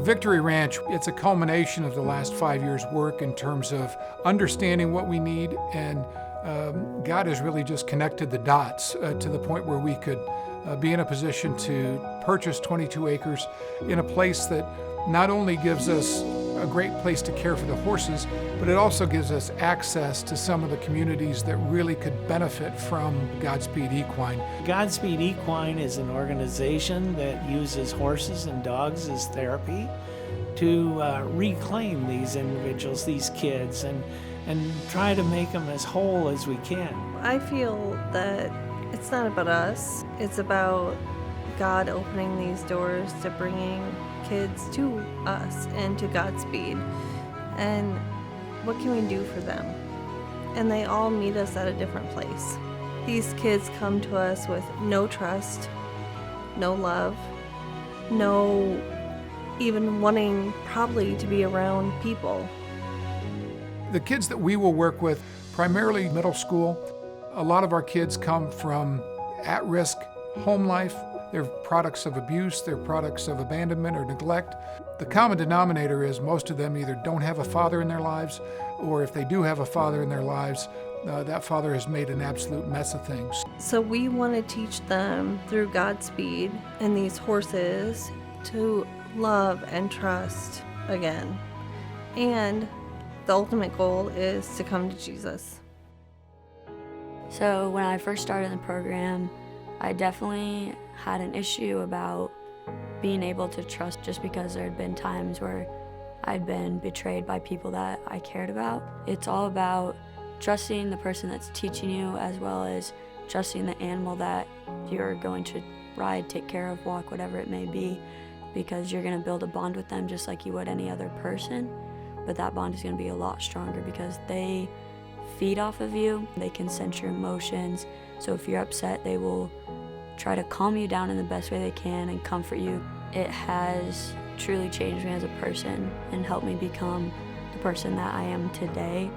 Victory Ranch, it's a culmination of the last 5 years' work in terms of understanding what we need, and God has really just connected the dots to the point where we could be in a position to purchase 22 acres in a place that not only gives us a great place to care for the horses, but it also gives us access to some of the communities that really could benefit from GodSpeed Equine. GodSpeed Equine is an organization that uses horses and dogs as therapy to reclaim these individuals, these kids, and try to make them as whole as we can. I feel that it's not about us, it's about God opening these doors to bringing kids to us and to Godspeed, and what can we do for them? And they all meet us at a different place. These kids come to us with no trust, no love, no even wanting probably to be around people. The kids that we will work with, primarily middle school, a lot of our kids come from at-risk home life. They're products of abuse, they're products of abandonment or neglect. The common denominator is most of them either don't have a father in their lives, or if they do have a father in their lives, that father has made an absolute mess of things. So we want to teach them through Godspeed and these horses to love and trust again. And the ultimate goal is to come to Jesus. So when I first started the program, I definitely had an issue about being able to trust, just because there had been times where I'd been betrayed by people that I cared about. It's all about trusting the person that's teaching you, as well as trusting the animal that you're going to ride, take care of, walk, whatever it may be, because you're going to build a bond with them just like you would any other person. But that bond is going to be a lot stronger because they feed off of you. They can sense your emotions. So if you're upset, they will try to calm you down in the best way they can and comfort you. It has truly changed me as a person and helped me become the person that I am today.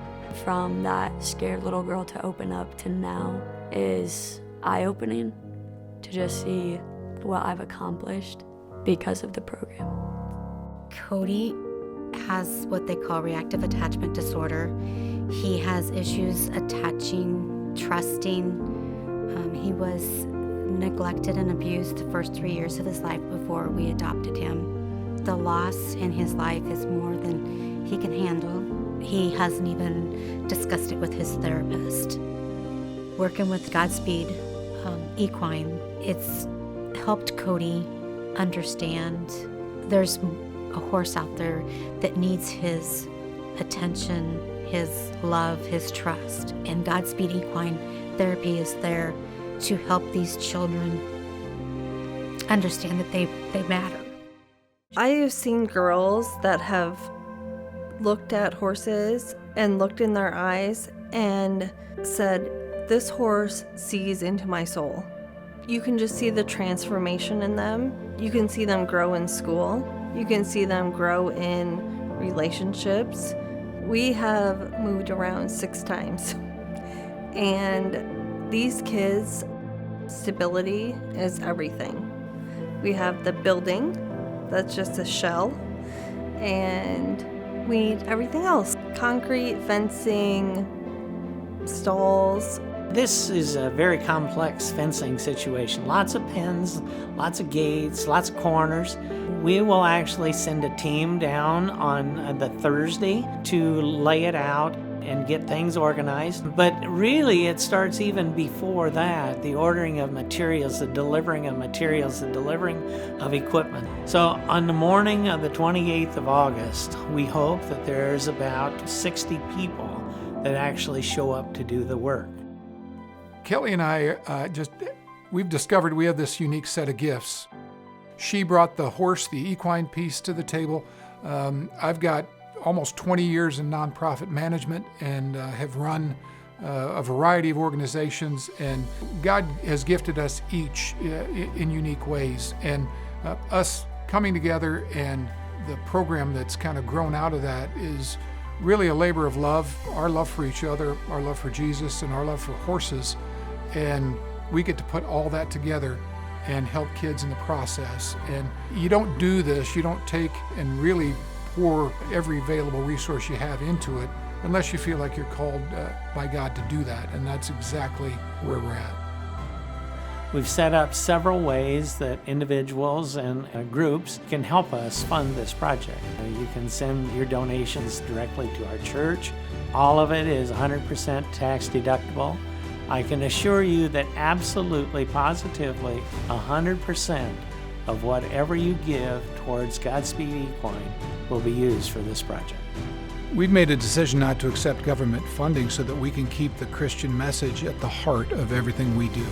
From that scared little girl to open up to now is eye-opening to just see what I've accomplished because of the program. Cody has what they call reactive attachment disorder. He has issues attaching, trusting. He was neglected and abused the first 3 years of his life before we adopted him. The loss in his life is more than he can handle. He hasn't even discussed it with his therapist. Working with GodSpeed Equine, it's helped Cody understand there's a horse out there that needs his attention, his love, his trust. And GodSpeed Equine Therapy is there to help these children understand that they matter. I have seen girls that have looked at horses and looked in their eyes and said, "This horse sees into my soul." You can just see the transformation in them. You can see them grow in school. You can see them grow in relationships. We have moved around 6 times. And these kids, stability is everything. We have the building, that's just a shell, and we need everything else. Concrete, fencing, stalls. This is a very complex fencing situation. Lots of pins, lots of gates, lots of corners. We will actually send a team down on the Thursday to lay it out and get things organized. But really, it starts even before that, the ordering of materials, the delivering of materials, the delivering of equipment. So on the morning of the 28th of August, we hope that there's about 60 people that actually show up to do the work. Kelly and I we've discovered we have this unique set of gifts. She brought the horse, the equine piece to the table. I've got almost 20 years in nonprofit management and have run a variety of organizations, and God has gifted us each in unique ways. And us coming together and the program that's kind of grown out of that is really a labor of love, our love for each other, our love for Jesus, and our love for horses. And we get to put all that together and help kids in the process. And you don't do this, you don't take and really pour every available resource you have into it unless you feel like you're called by God to do that. And that's exactly where we're at. We've set up several ways that individuals and groups can help us fund this project. You can send your donations directly to our church. All of it is 100% tax deductible. I can assure you that absolutely, positively, 100% of whatever you give towards GodSpeed Equine will be used for this project. We've made a decision not to accept government funding so that we can keep the Christian message at the heart of everything we do.